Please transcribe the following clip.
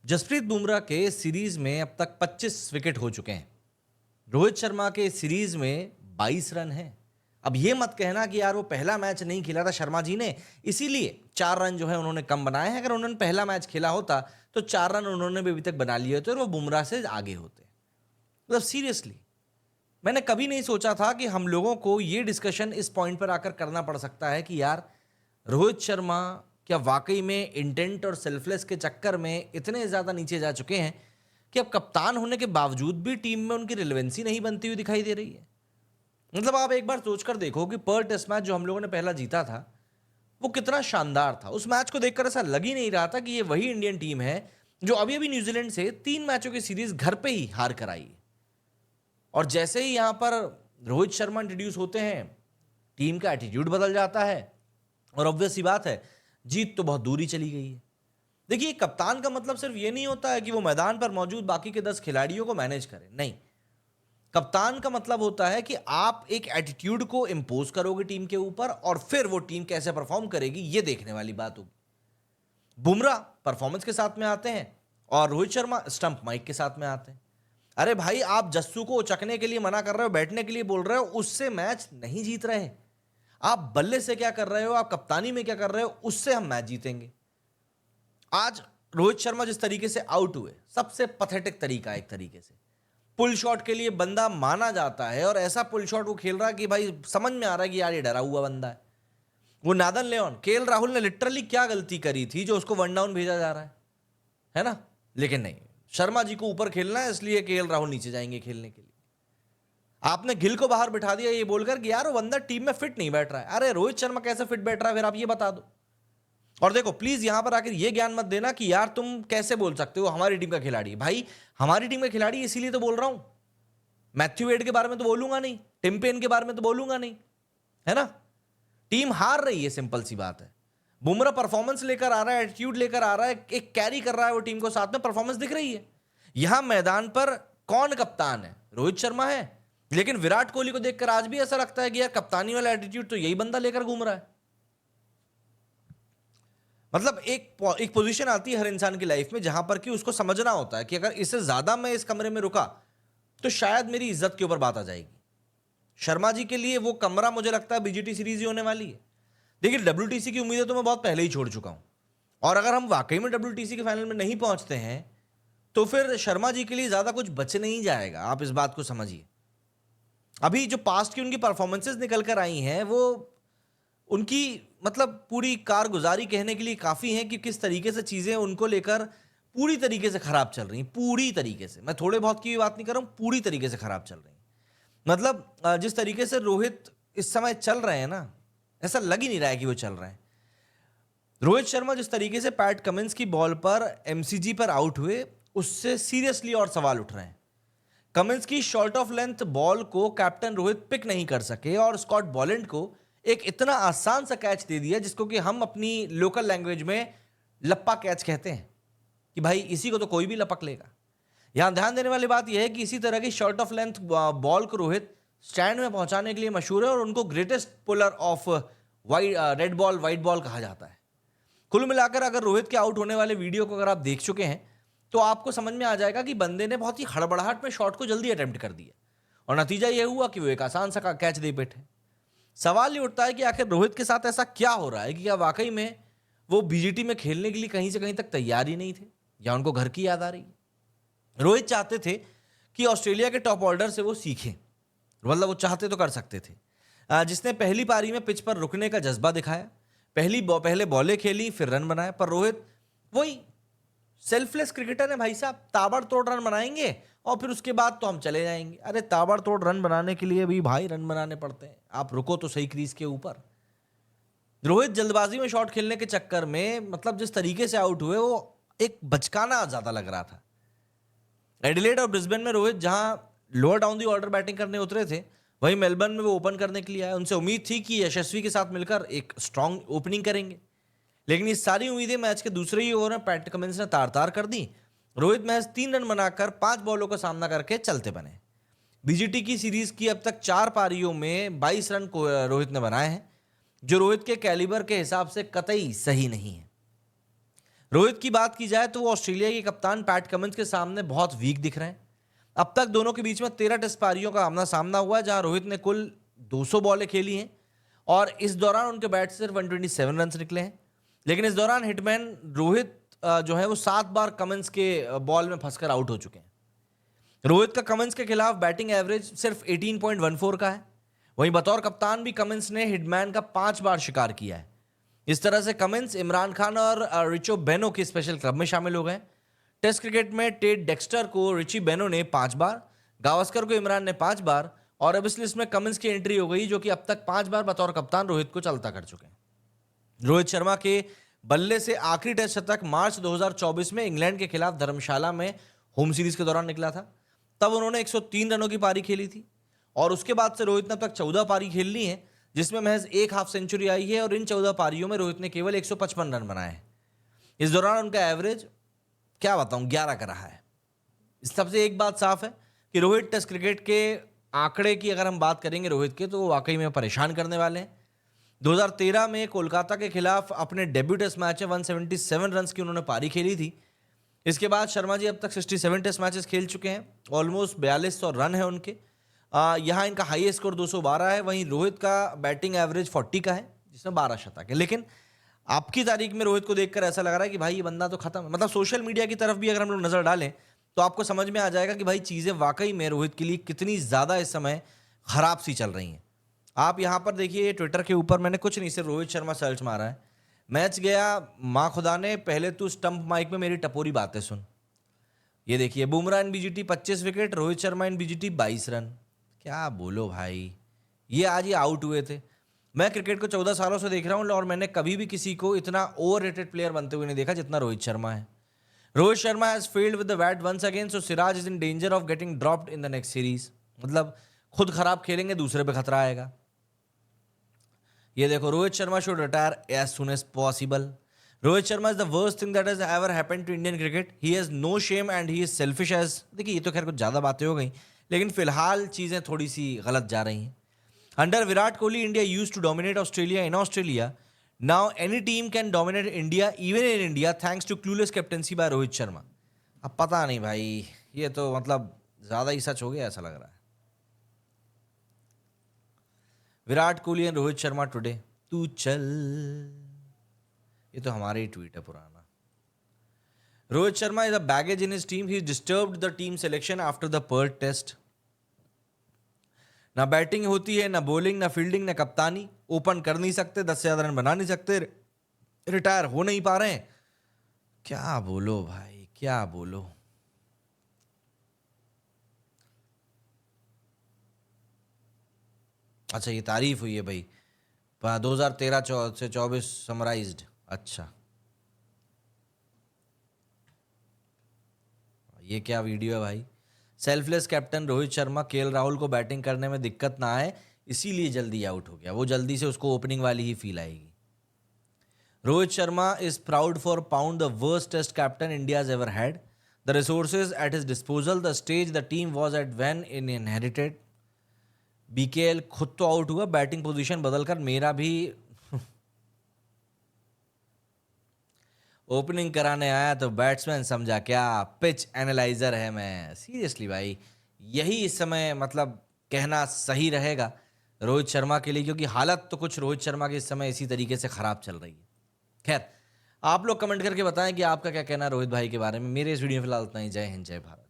जसप्रीत बुमराह के सीरीज में अब तक 25 विकेट हो चुके हैं। रोहित शर्मा के सीरीज में 22 रन हैं। अब ये मत कहना कि यार वो पहला मैच नहीं खेला था शर्मा जी ने, इसीलिए 4 रन जो है उन्होंने कम बनाए हैं। अगर उन्होंने पहला मैच खेला होता तो 4 रन उन्होंने भी अभी तक बना लिए होते और वो बुमराह से आगे होते। मतलब सीरियसली मैंने कभी नहीं सोचा था कि हम लोगों को ये डिस्कशन इस पॉइंट पर आकर करना पड़ सकता है कि यार रोहित शर्मा क्या वाकई में इंटेंट और सेल्फलेस के चक्कर में इतने ज़्यादा नीचे जा चुके हैं कि अब कप्तान होने के बावजूद भी टीम में उनकी रिलेवेंसी नहीं बनती हुई दिखाई दे रही है। मतलब आप एक बार सोचकर देखो कि पर टेस्ट मैच जो हम लोगों ने पहला जीता था वो कितना शानदार था। उस मैच को देखकर ऐसा लग ही नहीं रहा था कि ये वही इंडियन टीम है जो अभी अभी न्यूजीलैंड से 3 मैचों की सीरीज घर पे ही हार कर आई है। और जैसे ही यहां पर रोहित शर्मा इंट्रोड्यूस होते हैं टीम का एटीट्यूड बदल जाता है और ऑब्वियस सी बात है जीत तो बहुत दूर ही चली गई है। देखिए कप्तान का मतलब सिर्फ ये नहीं होता है कि वो मैदान पर मौजूद बाकी के 10 खिलाड़ियों को मैनेज करे, नहीं। कप्तान का मतलब होता है कि आप एक एटीट्यूड को इंपोज करोगे टीम के ऊपर और फिर वो टीम कैसे परफॉर्म करेगी ये देखने वाली बात होगी। बुमराह परफॉर्मेंस के साथ में आते हैं और रोहित शर्मा स्टंप माइक के साथ में आते हैं। अरे भाई आप जस्सू को उचकने के लिए मना कर रहे हो, बैठने के लिए बोल रहे हो, उससे मैच नहीं जीत रहे। आप बल्ले से क्या कर रहे हो, आप कप्तानी में क्या कर रहे हो, उससे हम मैच जीतेंगे। आज रोहित शर्मा जिस तरीके से आउट हुए, सबसे पथेटिक तरीका, एक तरीके से पुल शॉट के लिए बंदा माना जाता है और ऐसा पुल शॉट वो खेल रहा है कि भाई समझ में आ रहा है कि यार ये डरा हुआ बंदा है। वो नादन लेन, केएल राहुल ने लिटरली क्या गलती करी थी जो उसको वन डाउन भेजा जा रहा है ना? लेकिन नहीं, शर्मा जी को ऊपर खेलना है इसलिए केएल राहुल नीचे जाएंगे खेलने के लिए। आपने गिल को बाहर बिठा दिया ये बोलकर कि यार वो बंदा टीम में फिट नहीं बैठ रहा है। अरे रोहित शर्मा कैसे फिट बैठ रहा है फिर आप ये बता दो। और देखो प्लीज यहां पर आकर ये ज्ञान मत देना कि यार तुम कैसे बोल सकते हो हमारी टीम का खिलाड़ी। भाई हमारी टीम का खिलाड़ी इसीलिए तो बोल रहा हूं। मैथ्यू वेड के बारे में तो बोलूंगा नहीं, टिम पेन के बारे में तो बोलूंगा नहीं, है ना? टीम हार रही है, सिंपल सी बात है। बुमराह परफॉर्मेंस लेकर आ रहा है, एटीट्यूड लेकर आ रहा है, एक कैरी कर रहा है वो टीम को, साथ में परफॉर्मेंस दिख रही है। यहां मैदान पर कौन कप्तान है? रोहित शर्मा है। लेकिन विराट कोहली को देखकर आज भी ऐसा लगता है कि यार कप्तानी वाला एटीट्यूड तो यही बंदा लेकर घूम रहा है। मतलब एक पोजीशन आती है हर इंसान की लाइफ में जहां पर कि उसको समझना होता है कि अगर इससे ज्यादा मैं इस कमरे में रुका तो शायद मेरी इज्जत के ऊपर बात आ जाएगी। शर्मा जी के लिए वो कमरा मुझे लगता है बीजीटी सीरीज ही होने वाली है। देखिए डब्ल्यूटीसी की उम्मीदें तो मैं बहुत पहले ही छोड़ चुका हूं और अगर हम वाकई में डब्ल्यूटीसी के फाइनल में नहीं पहुंचते हैं तो फिर शर्मा जी के लिए ज्यादा कुछ बच नहीं जाएगा। आप इस बात को समझिए। अभी जो पास्ट की उनकी परफॉर्मेंसेस निकल कर आई हैं वो उनकी मतलब पूरी कारगुजारी कहने के लिए काफी है कि किस तरीके से चीजें उनको लेकर पूरी तरीके से खराब चल रही हैं। पूरी तरीके से, मैं थोड़े बहुत की भी बात नहीं कर रहा हूं, पूरी तरीके से खराब चल रही हैं। मतलब जिस तरीके से रोहित इस समय चल रहे हैं ना, ऐसा लग ही नहीं रहा है कि वो चल रहे हैं। रोहित शर्मा जिस तरीके से पैट कमिंस की बॉल पर एमसीजी पर आउट हुए उससे सीरियसली और सवाल उठ रहे हैं। कमिंस की शॉर्ट ऑफ लेंथ बॉल को कैप्टन रोहित पिक नहीं कर सके और स्कॉट बॉलैंड को एक इतना आसान सा कैच दे दिया जिसको कि हम अपनी लोकल लैंग्वेज में लप्पा कैच कहते हैं कि भाई इसी को तो कोई भी लपक लेगा। यहां ध्यान देने वाली बात यह है कि इसी तरह की शॉर्ट ऑफ लेंथ बॉल को रोहित स्टैंड में पहुंचाने के लिए मशहूर है और उनको greatest puller of white red ball white ball कहा जाता है। कुल मिलाकर अगर रोहित के आउट होने वाले वीडियो को अगर आप देख चुके हैं तो आपको समझ में आ जाएगा कि बंदे ने बहुत ही हड़बड़ाहट में शॉट को जल्दी अटेम्प्ट कर दिया और नतीजा यह हुआ कि वो एक आसान सा कैच दे बैठे। सवाल ये उठता है कि आखिर रोहित के साथ ऐसा क्या हो रहा है कि क्या वाकई में वो बीजीटी में खेलने के लिए कहीं से कहीं तक तैयार ही नहीं थे या उनको घर की याद आ रही है? रोहित चाहते थे कि ऑस्ट्रेलिया के टॉप ऑर्डर से वो सीखें, मतलब वो चाहते तो कर सकते थे। जिसने पहली पारी में पिच पर रुकने का जज्बा दिखाया, पहले बॉलें खेली फिर रन बनाए, पर रोहित वही सेल्फलेस क्रिकेटर है भाई साहब। ताबड़तोड़ रन बनाएंगे और फिर उसके बाद तो हम चले जाएंगे। अरे ताबड़तोड़ रन बनाने के लिए भी भाई रन बनाने पड़ते हैं, आप रुको तो सही क्रीज के ऊपर। रोहित जल्दबाजी में शॉट खेलने के चक्कर में मतलब जिस तरीके से आउट हुए वो एक बचकाना ज्यादा लग रहा था। एडिलेड और ब्रिस्बेन में रोहित जहां lower down the order batting करने उतरे थे वहीं मेलबर्न में वो ओपन करने के लिए आए। उनसे उम्मीद थी कि यशस्वी के साथ मिलकर एक स्ट्रांग ओपनिंग करेंगे, लेकिन ये सारी उम्मीदें मैच के दूसरे ही ओवर में पैट कमिंस ने तार तार कर दी। रोहित महज 3 रन बनाकर 5 बॉलों का सामना करके चलते बने। बीजीटी की सीरीज की अब तक 4 पारियों में 22 रन को रोहित ने बनाए हैं, जो रोहित के कैलिबर के हिसाब से कतई सही नहीं है। रोहित की बात की जाए तो वो ऑस्ट्रेलिया के कप्तान पैट कमिंस के सामने बहुत वीक दिख रहे हैं। अब तक दोनों के बीच में 13 टेस्ट पारियों का आमना सामना हुआ है, जहां रोहित ने कुल 200 बॉलें खेली हैं और इस दौरान उनके बैट से सिर्फ 127 रन निकले हैं। लेकिन इस दौरान हिटमैन रोहित जो है वो 7 बार कमिंस के बॉल में फंसकर आउट हो चुके हैं। रोहित का कमिंस के खिलाफ बैटिंग एवरेज सिर्फ 18.14 का है। वहीं बतौर कप्तान भी कमिंस ने हिटमैन का 5 बार शिकार किया है। इस तरह से कमिंस इमरान खान और रिचो बेनो के स्पेशल क्लब में शामिल हो गए। टेस्ट क्रिकेट में टेड डेक्स्टर को रिची बेनो ने 5 बार, गावस्कर को इमरान ने 5 बार और अब इस लिस्ट में कमिंस की एंट्री हो गई, जो कि अब तक 5 बार बतौर कप्तान रोहित को चलता कर चुके हैं। रोहित शर्मा के बल्ले से आखिरी टेस्ट शतक मार्च 2024 में इंग्लैंड के खिलाफ धर्मशाला में होम सीरीज के दौरान निकला था। तब उन्होंने 103 रनों की पारी खेली थी और उसके बाद से रोहित ने अब तक 14 पारी खेल ली है, जिसमें महज एक हाफ सेंचुरी आई है और इन 14 पारियों में रोहित ने केवल 155 रन बनाए हैं। इस दौरान उनका एवरेज क्या बताऊं 11 का रहा है। इस सबसे एक बात साफ है कि रोहित टेस्ट क्रिकेट के आंकड़े की अगर हम बात करेंगे रोहित के, तो वो वाकई में परेशान करने वाले हैं। 2013 में कोलकाता के खिलाफ अपने डेब्यू टेस्ट मैच में 177 रन की उन्होंने पारी खेली थी। इसके बाद शर्मा जी अब तक 67 टेस्ट मैचेस खेल चुके हैं, ऑलमोस्ट 4200 रन है उनके। यहाँ इनका हाईएस्ट स्कोर 212 है। वहीं रोहित का बैटिंग एवरेज 40 का है, जिसमें 12 शतक है। लेकिन आपकी तारीख में रोहित को देखकर ऐसा लग रहा है कि भाई ये बंदा तो खत्म है। मतलब सोशल मीडिया की तरफ भी अगर हम लोग नजर डालें तो आपको समझ में आ जाएगा कि भाई चीजें वाकई में रोहित के लिए कितनी ज्यादा इस समय खराब सी चल रही हैं। आप यहाँ पर देखिए ट्विटर के ऊपर मैंने कुछ नहीं, सिर्फ रोहित शर्मा सर्च मारा है। मैच गया माँ खुदा ने, पहले तू स्टंप माइक में मेरी टपोरी बातें सुन। ये देखिए बुमराह इन बीजीटी 25 विकेट, रोहित शर्मा इन बीजीटी 22 रन। क्या बोलो भाई, ये आज ही आउट हुए थे। मैं क्रिकेट को 14 सालों से देख रहा हूँ और मैंने कभी भी किसी को इतना ओवर रेटेड प्लेयर बनते हुए नहीं देखा जितना रोहित शर्मा है। Rohit Sharma has failed with the bat once again, so Siraj is in danger of getting dropped in the next series. मतलब खुद खराब खेलेंगे, दूसरे पे खतरा आएगा। ये देखो Rohit Sharma should retire as soon as possible. Rohit Sharma is the worst thing that has ever happened to Indian cricket. He has no shame and he is selfish as. देखिए ये तो खैर कुछ ज्यादा बातें हो गई, लेकिन फिलहाल चीजें थोड़ी सी गलत जा रही हैं। Under Virat Kohli India used to dominate Australia in Australia. Now any team can dominate India even in India thanks to clueless captaincy by Rohit Sharma. अब पता नहीं भाई, ये तो मतलब ज्यादा ही सच हो गया ऐसा लग रहा है। विराट कोहली एंड रोहित शर्मा टुडे, तू चल। ये तो हमारा ही ट्वीट है पुराना। Rohit Sharma is a baggage in his team, he disturbed the team selection after the Perth test. ना बैटिंग होती है, ना बॉलिंग, ना फील्डिंग, ना कप्तानी। ओपन कर नहीं सकते, 10 से ज्यादा रन बना नहीं सकते, रिटायर हो नहीं पा रहे हैं। क्या बोलो भाई, क्या बोलो। अच्छा ये तारीफ हुई है भाई, 2013 से 24 समराइज्ड। अच्छा ये क्या वीडियो है भाई। Selfless captain Rohit Sharma, KL Rahul को बैटिंग करने में दिक्कत ना आए इसीलिए जल्दी आउट हो गया। वो जल्दी से उसको ओपनिंग वाली ही फील आएगी। Rohit Sharma is proud for pound the worst test captain India has ever had. The resources at his disposal, the stage the team was at when in inherited. बीकेएल खुद तो आउट हुआ, बैटिंग पोजीशन बदलकर मेरा भी ओपनिंग कराने आया तो बैट्समैन समझा क्या पिच एनालाइजर है मैं। सीरियसली भाई यही इस समय मतलब कहना सही रहेगा रोहित शर्मा के लिए, क्योंकि हालत तो कुछ रोहित शर्मा की इस समय इसी तरीके से खराब चल रही है। खैर आप लोग कमेंट करके बताएं कि आपका क्या कहना है रोहित भाई के बारे में। मेरे इस वीडियो में फिलहाल इतना ही। जय हिंद, जय भारत।